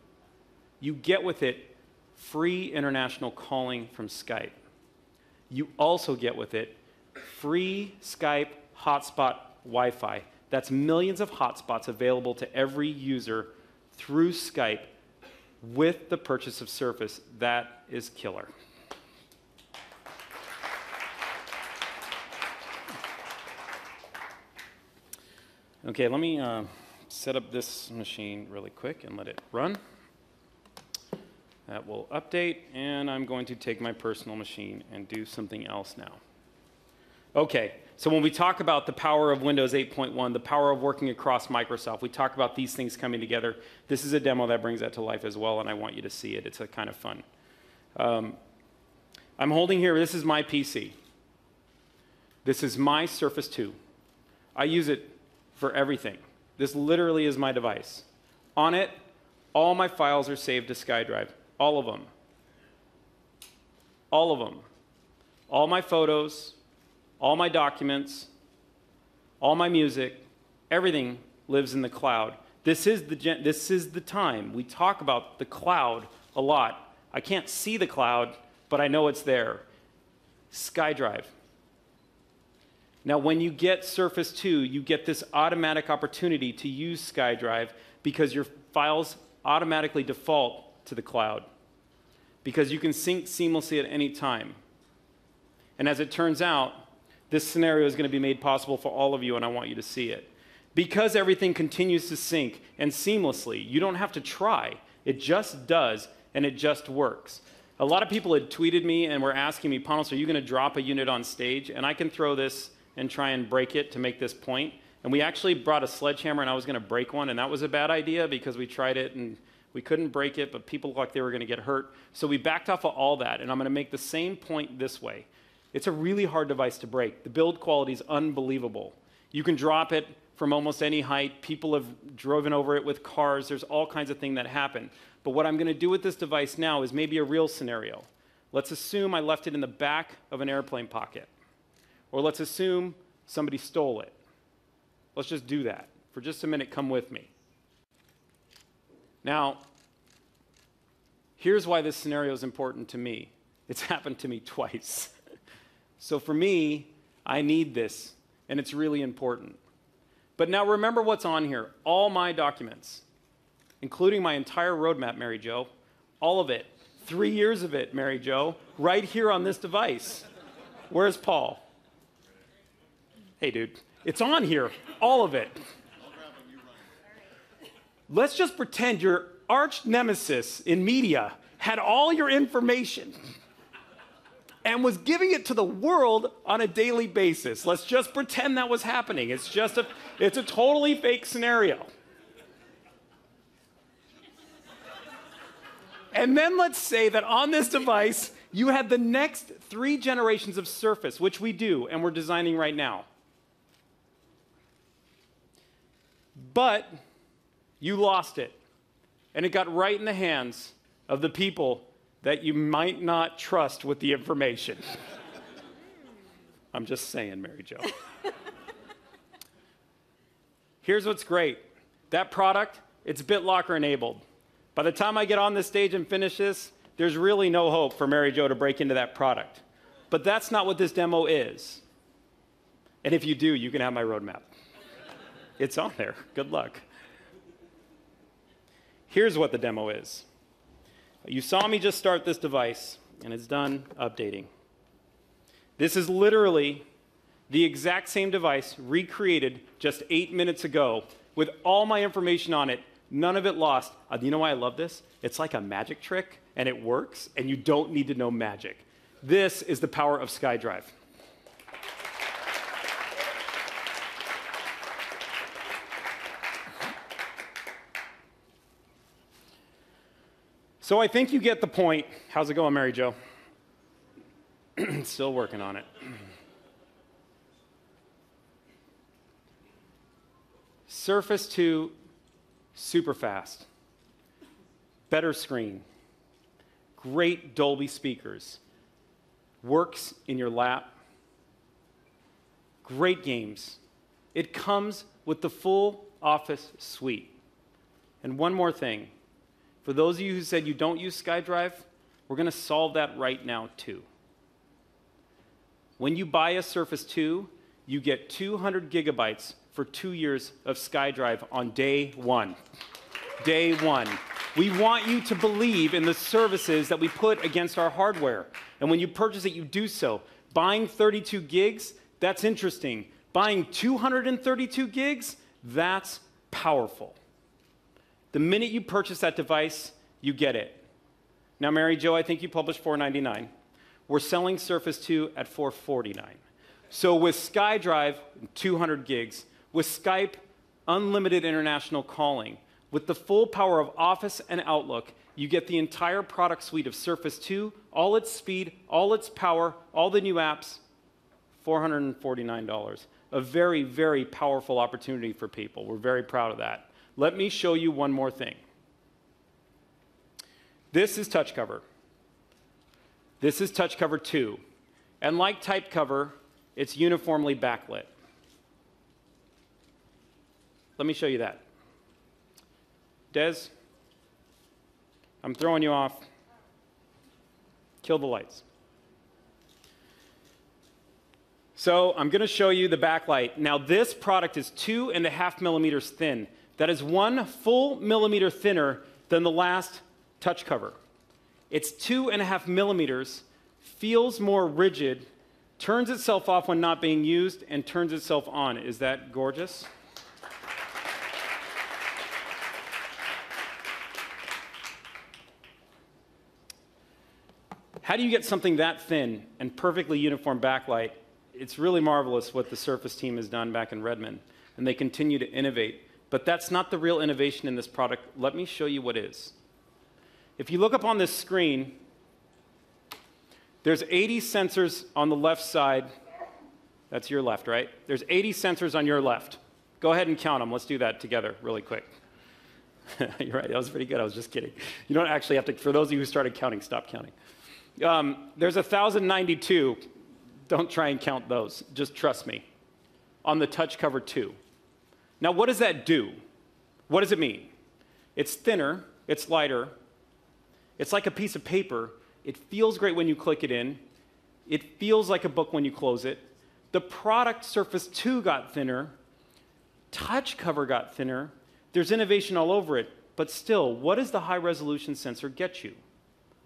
you get with it free international calling from Skype. You also get with it free Skype hotspot Wi-Fi. That's millions of hotspots available to every user through Skype with the purchase of Surface. That is killer. Okay, let me set up this machine really quick and let it run. That will update, and I'm going to take my personal machine and do something else now. Okay, so when we talk about the power of Windows 8.1, the power of working across Microsoft, we talk about these things coming together. This is a demo that brings that to life as well, and I want you to see it. It's a kind of fun. I'm holding here, this is my PC. This is my Surface 2. I use it for everything. This literally is my device. On it, all my files are saved to SkyDrive. All of them. All of them. All my photos, all my documents, all my music, everything lives in the cloud. This is the time. We talk about the cloud a lot. I can't see the cloud, but I know it's there. SkyDrive. Now, when you get Surface 2, you get this automatic opportunity to use SkyDrive because your files automatically default to the cloud, because you can sync seamlessly at any time. And as it turns out, this scenario is going to be made possible for all of you, and I want you to see it. Because everything continues to sync and seamlessly, you don't have to try. It just does, and it just works. A lot of people had tweeted me and were asking me, Panos, are you going to drop a unit on stage? And I can throw this and try and break it to make this point. And we actually brought a sledgehammer, and I was going to break one, and that was a bad idea because we tried it, and we couldn't break it, but people looked like they were going to get hurt. So we backed off of all that, and I'm going to make the same point this way. It's a really hard device to break. The build quality is unbelievable. You can drop it from almost any height. People have driven over it with cars. There's all kinds of things that happen. But what I'm going to do with this device now is maybe a real scenario. Let's assume I left it in the back of an airplane pocket. Or let's assume somebody stole it. Let's just do that. For just a minute, come with me. Now, here's why this scenario is important to me. It's happened to me twice. So for me, I need this, and it's really important. But now remember what's on here. All my documents, including my entire roadmap, Mary Jo, all of it, 3 years of it, Mary Jo, right here on this device. Where's Paul? Hey, dude, it's on here, all of it. Let's just pretend your arch nemesis in media had all your information and was giving it to the world on a daily basis. Let's just pretend that was happening. It's a totally fake scenario. And then let's say that on this device, you had the next 3 generations of Surface, which we do, and we're designing right now. But you lost it, and it got right in the hands of the people that you might not trust with the information. I'm just saying, Mary Jo. Here's what's great. That product, it's BitLocker enabled. By the time I get on this stage and finish this, there's really no hope for Mary Jo to break into that product. But that's not what this demo is. And if you do, you can have my roadmap. It's on there. Good luck. Here's what the demo is. You saw me just start this device, and it's done updating. This is literally the exact same device recreated just 8 minutes ago with all my information on it, none of it lost. You know why I love this? It's like a magic trick, and it works, and you don't need to know magic. This is the power of SkyDrive. So I think you get the point. How's it going, Mary Jo? Still working on it. Surface 2, super fast. Better screen. Great Dolby speakers. Works in your lap. Great games. It comes with the full Office suite. And one more thing. For those of you who said you don't use SkyDrive, we're going to solve that right now, too. When you buy a Surface 2, you get 200 gigabytes for 2 years of SkyDrive on day one. Day one. We want you to believe in the services that we put against our hardware. And when you purchase it, you do so. Buying 32 gigs, that's interesting. Buying 232 gigs, that's powerful. The minute you purchase that device, you get it. Now, Mary Jo, I think you published $499. We're selling Surface 2 at $449. So with SkyDrive, 200 gigs, with Skype, unlimited international calling, with the full power of Office and Outlook, you get the entire product suite of Surface 2, all its speed, all its power, all the new apps, $449. A very, very powerful opportunity for people. We're very proud of that. Let me show you one more thing. This is Touch Cover. This is Touch Cover 2. And like Type Cover, it's uniformly backlit. Let me show you that. Des, I'm throwing you off. Kill the lights. So I'm going to show you the backlight. Now this product is 2.5 millimeters thin. That is 1 full millimeter thinner than the last Touch Cover. It's 2.5 millimeters, feels more rigid, turns itself off when not being used, and turns itself on. Is that gorgeous? How do you get something that thin and perfectly uniform backlight? It's really marvelous what the Surface team has done back in Redmond, and they continue to innovate. But that's not the real innovation in this product. Let me show you what is. If you look up on this screen, there's 80 sensors on the left side. That's your left, right? There's 80 sensors on your left. Go ahead and count them. Let's do that together really quick. You're right. That was pretty good. I was just kidding. You don't actually have to, for those of you who started counting, stop counting. There's 1,092. Don't try and count those. Just trust me. On the Touch Cover 2. Now, what does that do? What does it mean? It's thinner. It's lighter. It's like a piece of paper. It feels great when you click it in. It feels like a book when you close it. The product Surface 2 got thinner. Touch Cover got thinner. There's innovation all over it. But still, what does the high-resolution sensor get you?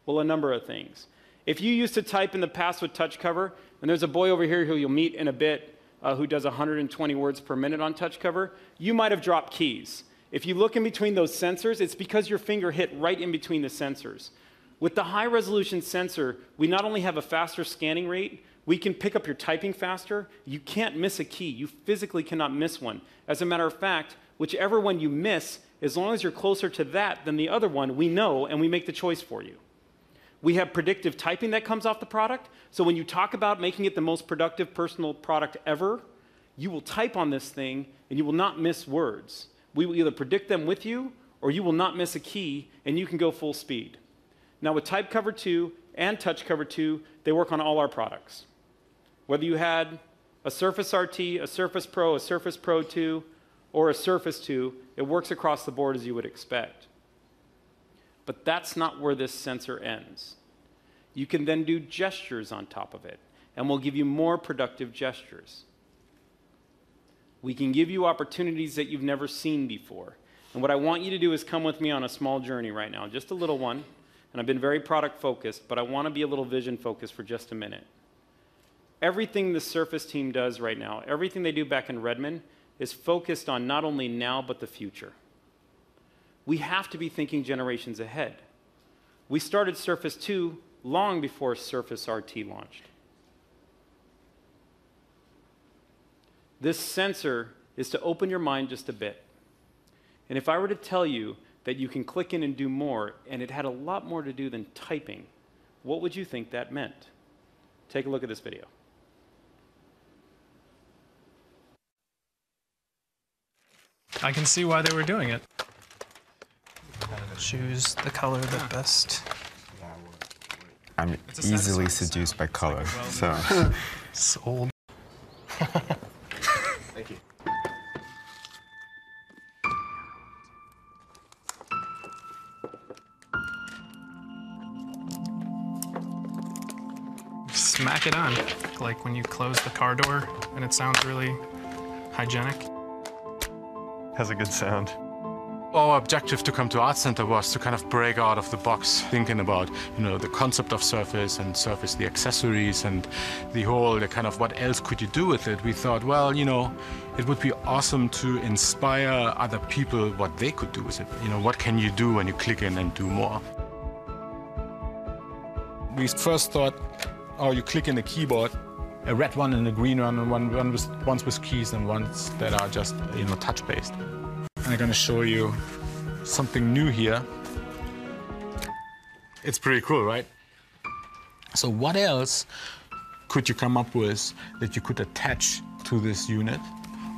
Well, a number of things. If you used to type in the past with Touch Cover, and there's a boy over here who you'll meet in a bit who does 120 words per minute on Touch Cover, you might have dropped keys. If you look in between those sensors, it's because your finger hit right in between the sensors. With the high-resolution sensor, we not only have a faster scanning rate, we can pick up your typing faster. You can't miss a key. You physically cannot miss one. As a matter of fact, whichever one you miss, as long as you're closer to that than the other one, we know and we make the choice for you. We have predictive typing that comes off the product, so when you talk about making it the most productive personal product ever, you will type on this thing and you will not miss words. We will either predict them with you or you will not miss a key and you can go full speed. Now with Type Cover 2 and Touch Cover 2, they work on all our products. Whether you had a Surface RT, a Surface Pro, a Surface Pro 2, or a Surface 2, it works across the board as you would expect. But that's not where this sensor ends. You can then do gestures on top of it, and we'll give you more productive gestures. We can give you opportunities that you've never seen before. And what I want you to do is come with me on a small journey right now, just a little one. And I've been very product focused, but I want to be a little vision focused for just a minute. Everything the Surface team does right now, everything they do back in Redmond, is focused on not only now, but the future. We have to be thinking generations ahead. We started Surface 2 long before Surface RT launched. This sensor is to open your mind just a bit. And if I were to tell you that you can click in and do more, and it had a lot more to do than typing, what would you think that meant? Take a look at this video. I can see why they were doing it. Choose the color that best. I'm easily seduced by color, so. Sold. Thank you. Smack it on, like when you close the car door and it sounds really hygienic. Has a good sound. Our objective to come to Art Center was to kind of break out of the box, thinking about, the concept of Surface and Surface, the accessories and the kind of what else could you do with it. We thought, well, it would be awesome to inspire other people what they could do with it. What can you do when you click in and do more? We first thought, oh, you click in a keyboard, a red one and a green one, and ones with keys and ones that are just, touch-based. I'm going to show you something new here. It's pretty cool, right? So what else could you come up with that you could attach to this unit?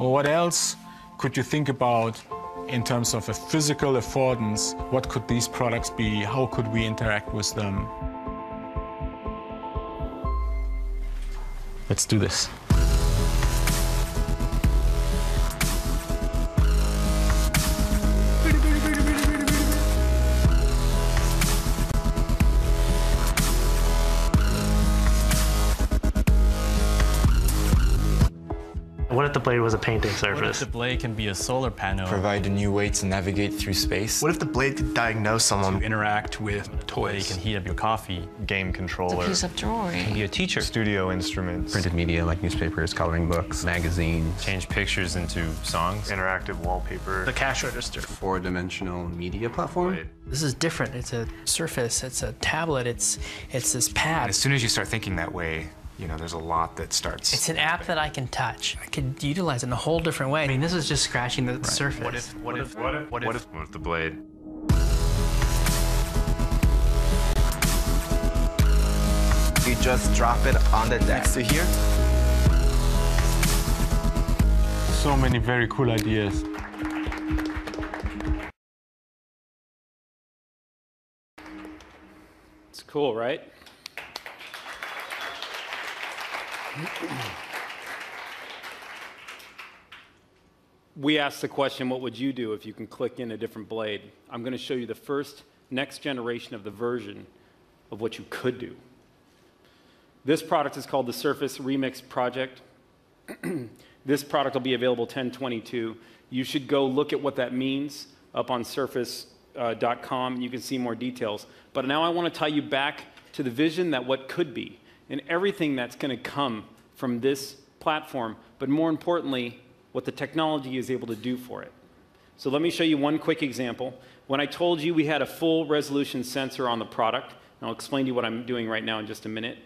Or what else could you think about in terms of a physical affordance? What could these products be? How could we interact with them? Let's do this. What if the blade was a painting surface? What if the blade can be a solar panel? Provide a new way to navigate through space. What if the blade could diagnose someone? Interact with toys. You can heat up your coffee. Game controller. It's a piece of jewelry. Can be a teacher. Studio instruments. Printed media like newspapers, coloring books, magazines. Change pictures into songs. Interactive wallpaper. The cash register. Four-dimensional media platform. This is different. It's a Surface. It's a tablet. It's this pad. And as soon as you start thinking that way, there's a lot that starts. It's an app that I can touch. I could utilize it in a whole different way. I mean, this is just scratching the surface. What if the blade? You just drop it on the deck. Next to here. So many very cool ideas. It's cool, right? We asked the question, what would you do if you can click in a different blade? I'm going to show you the next generation of the version of what you could do. This product is called the Surface Remix Project. This product will be available 10/22. You should go look at what that means up on surface.com. You can see more details. But now I want to tie you back to the vision that what could be, and everything that's going to come from this platform, but more importantly, what the technology is able to do for it. So let me show you one quick example. When I told you we had a full resolution sensor on the product, and I'll explain to you what I'm doing right now in just a minute,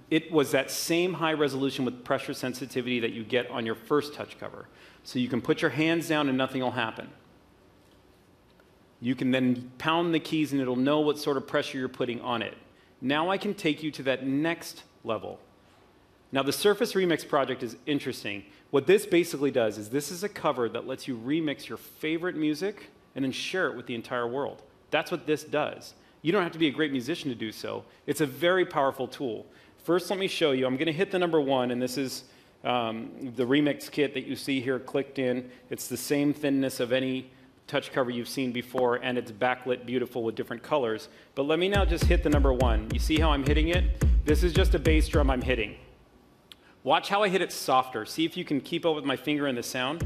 it was that same high resolution with pressure sensitivity that you get on your first touch cover. So you can put your hands down and nothing will happen. You can then pound the keys and it'll know what sort of pressure you're putting on it. Now I can take you to that next level. Now the Surface Remix Project is interesting. What this basically does is this is a cover that lets you remix your favorite music and then share it with the entire world. That's what this does. You don't have to be a great musician to do so. It's a very powerful tool. First, let me show you. I'm going to hit the number 1, and this is the remix kit that you see here clicked in. It's the same thinness of any touch cover you've seen before, and it's backlit beautiful with different colors. But let me now just hit the number 1. You see how I'm hitting it? This is just a bass drum I'm hitting. Watch how I hit it softer. See if you can keep up with my finger and the sound.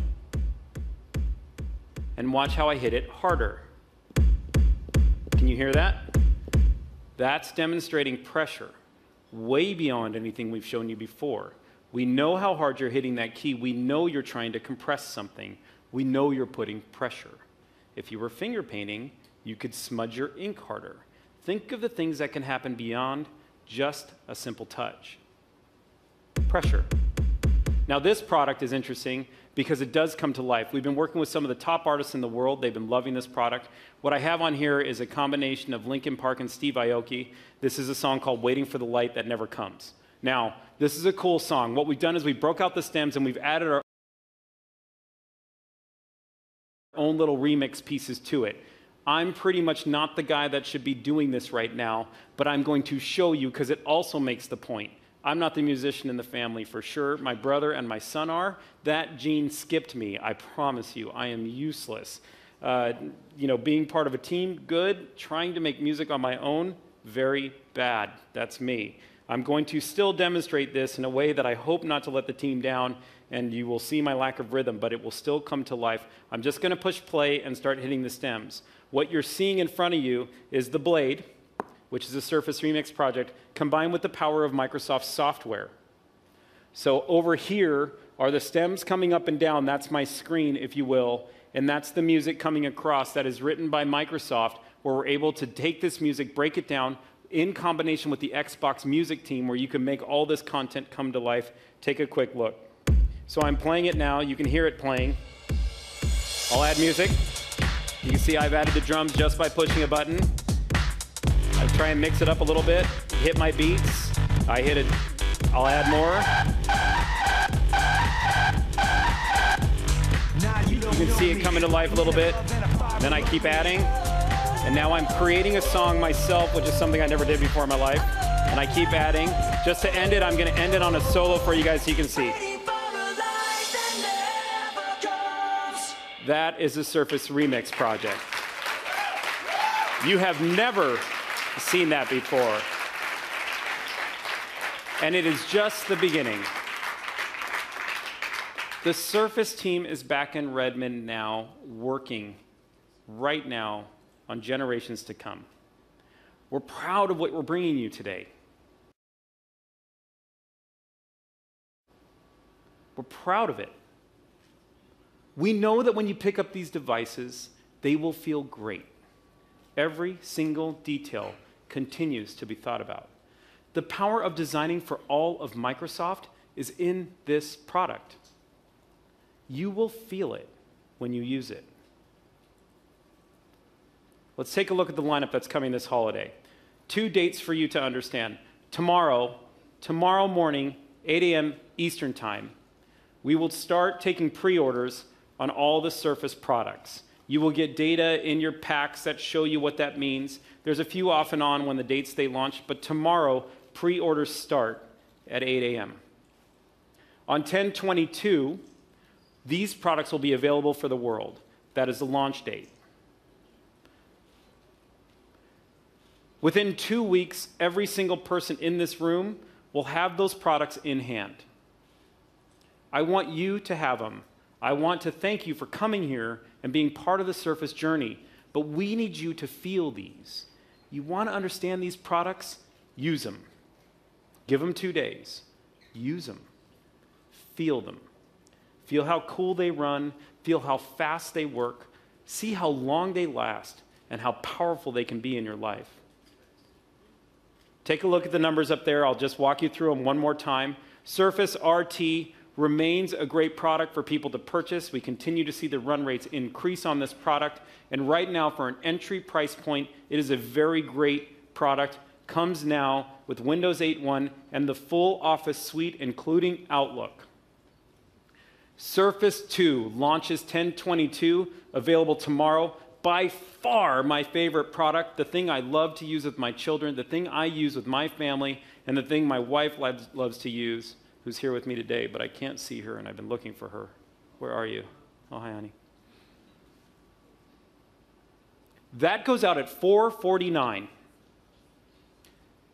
And watch how I hit it harder. Can you hear that? That's demonstrating pressure way beyond anything we've shown you before. We know how hard you're hitting that key. We know you're trying to compress something. We know you're putting pressure. If you were finger painting, you could smudge your ink harder. Think of the things that can happen beyond just a simple touch. Pressure. Now this product is interesting because it does come to life. We've been working with some of the top artists in the world. They've been loving this product. What I have on here is a combination of Linkin Park and Steve Aoki. This is a song called Waiting for the Light That Never Comes. Now, this is a cool song. What we've done is we broke out the stems and we've added our own little remix pieces to it. I'm pretty much not the guy that should be doing this right now, but I'm going to show you because it also makes the point. I'm not the musician in the family for sure. My brother and my son are. That gene skipped me. I promise you, I am useless. Being part of a team, good. Trying to make music on my own, very bad. That's me. I'm going to still demonstrate this in a way that I hope not to let the team down, and you will see my lack of rhythm, but it will still come to life. I'm just going to push play and start hitting the stems. What you're seeing in front of you is the blade, which is a Surface Remix project, combined with the power of Microsoft software. So over here are the stems coming up and down. That's my screen, if you will, and that's the music coming across that is written by Microsoft, where we're able to take this music, break it down, in combination with the Xbox music team, where you can make all this content come to life. Take a quick look. So I'm playing it now. You can hear it playing. I'll add music. You can see I've added the drums just by pushing a button. I try and mix it up a little bit, hit my beats. I hit it, I'll add more. You can see it coming to life a little bit. Then I keep adding. And now I'm creating a song myself, which is something I never did before in my life. And I keep adding. Just to end it, I'm going to end it on a solo for you guys so you can see. That is a Surface Remix project. You have never seen that before. And it is just the beginning. The Surface team is back in Redmond now, working right now on generations to come. We're proud of what we're bringing you today. We're proud of it. We know that when you pick up these devices, they will feel great. Every single detail continues to be thought about. The power of designing for all of Microsoft is in this product. You will feel it when you use it. Let's take a look at the lineup that's coming this holiday. 2 dates for you to understand. Tomorrow morning, 8 a.m. Eastern Time, we will start taking pre-orders on all the Surface products. You will get data in your packs that show you what that means. There's a few off and on when the dates they launch, but tomorrow, pre-orders start at 8 a.m. On 10/22, these products will be available for the world. That is the launch date. Within 2 weeks, every single person in this room will have those products in hand. I want you to have them. I want to thank you for coming here and being part of the Surface journey, but we need you to feel these. You want to understand these products? Use them. Give them 2 days. Use them. Feel them. Feel how cool they run. Feel how fast they work. See how long they last and how powerful they can be in your life. Take a look at the numbers up there. I'll just walk you through them one more time. Surface RT remains a great product for people to purchase. We continue to see the run rates increase on this product. And right now, for an entry price point, it is a very great product. Comes now with Windows 8.1 and the full Office suite, including Outlook. Surface 2 launches 10/22, available tomorrow. by far my favorite product, the thing I love to use with my children, the thing I use with my family, and the thing my wife loves to use, who's here with me today, but I can't see her, and I've been looking for her. Where are you? Oh, hi, honey. That goes out at $449.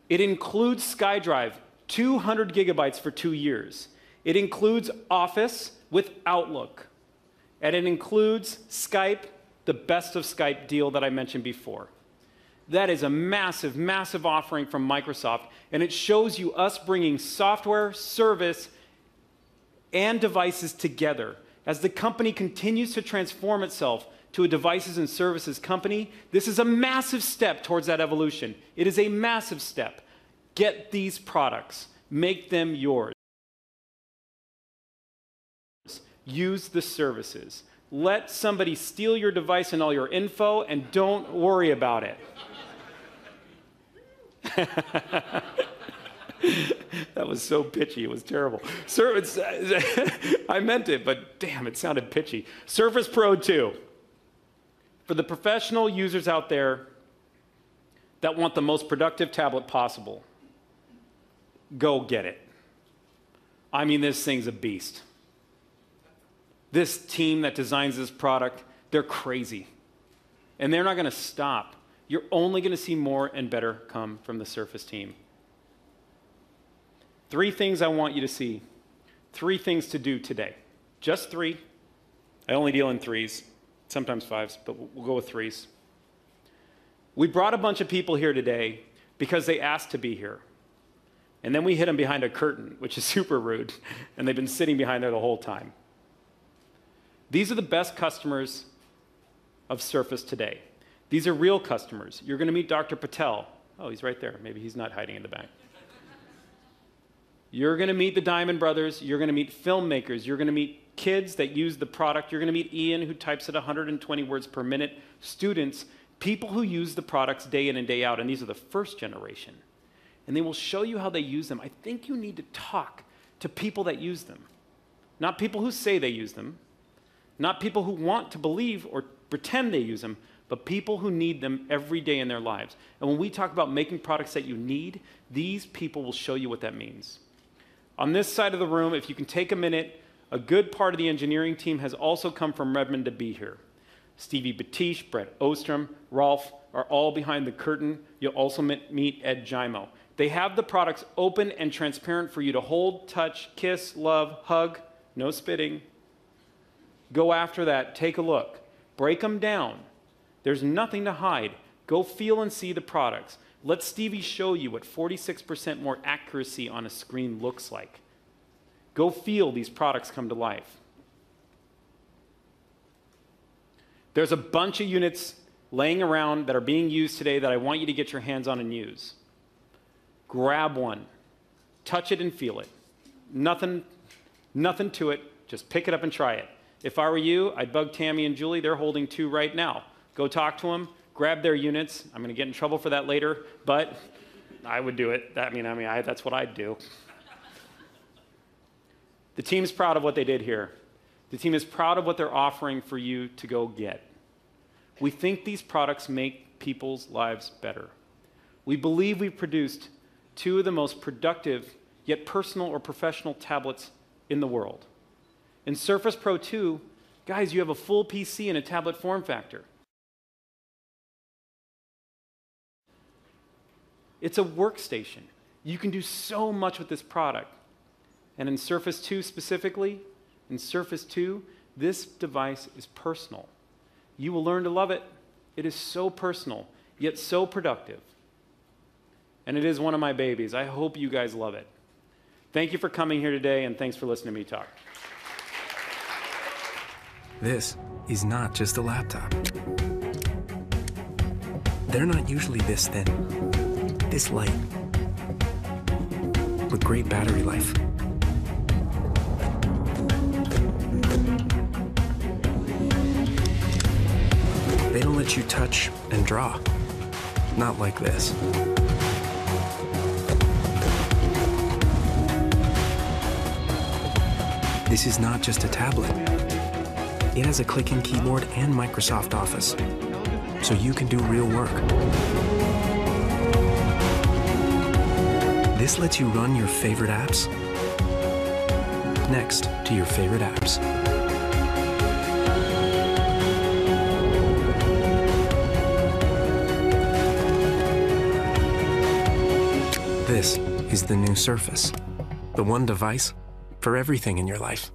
It includes SkyDrive, 200 gigabytes for 2 years. It includes Office with Outlook. And it includes Skype, the best of Skype deal that I mentioned before. That is a massive, massive offering from Microsoft, and it shows you us bringing software, service, and devices together. As the company continues to transform itself to a devices and services company, this is a massive step towards that evolution. It is a massive step. Get these products. Make them yours. Use the services. Let somebody steal your device and all your info, and don't worry about it. That was so pitchy, it was terrible. I meant it, but damn, it sounded pitchy. Surface Pro 2. For the professional users out there that want the most productive tablet possible, go get it. I mean, this thing's a beast. This team that designs this product, they're crazy. And they're not going to stop. You're only going to see more and better come from the Surface team. 3 things I want you to see. 3 things to do today. Just 3. I only deal in 3s, sometimes 5s, but we'll go with 3s. We brought a bunch of people here today because they asked to be here. And then we hid them behind a curtain, which is super rude, and they've been sitting behind there the whole time. These are the best customers of Surface today. These are real customers. You're going to meet Dr. Patel. Oh, he's right there. Maybe he's not hiding in the back. You're going to meet the Diamond Brothers. You're going to meet filmmakers. You're going to meet kids that use the product. You're going to meet Ian, who types at 120 words per minute. Students, people who use the products day in and day out, and these are the first generation. And they will show you how they use them. I think you need to talk to people that use them, not people who say they use them, not people who want to believe or pretend they use them, but people who need them every day in their lives. And when we talk about making products that you need, these people will show you what that means. On this side of the room, if you can take a minute, a good part of the engineering team has also come from Redmond to be here. Stevie Batish, Brett Ostrom, Rolf are all behind the curtain. You'll also meet Ed Gimo. They have the products open and transparent for you to hold, touch, kiss, love, hug, no spitting. Go after that, take a look. Break them down. There's nothing to hide. Go feel and see the products. Let Stevie show you what 46% more accuracy on a screen looks like. Go feel these products come to life. There's a bunch of units laying around that are being used today that I want you to get your hands on and use. Grab one. Touch it and feel it. Nothing to it. Just pick it up and try it. If I were you, I'd bug Tammy and Julie. They're holding 2 right now. Go talk to them. Grab their units. I'm going to get in trouble for that later, but I would do it. That's what I'd do. The team's proud of what they did here. The team is proud of what they're offering for you to go get. We think these products make people's lives better. We believe we've produced 2 of the most productive, yet personal or professional tablets in the world. In Surface Pro 2, guys, you have a full PC in a tablet form factor. It's a workstation. You can do so much with this product. And in Surface 2 specifically, in Surface 2, this device is personal. You will learn to love it. It is so personal, yet so productive. And it is one of my babies. I hope you guys love it. Thank you for coming here today, and thanks for listening to me talk. This is not just a laptop. They're not usually this thin, this light, with great battery life. They don't let you touch and draw. Not like this. This is not just a tablet. It has a clicking keyboard and Microsoft Office. so you can do real work. This lets you run your favorite apps next to your favorite apps. This is the new Surface, the one device for everything in your life.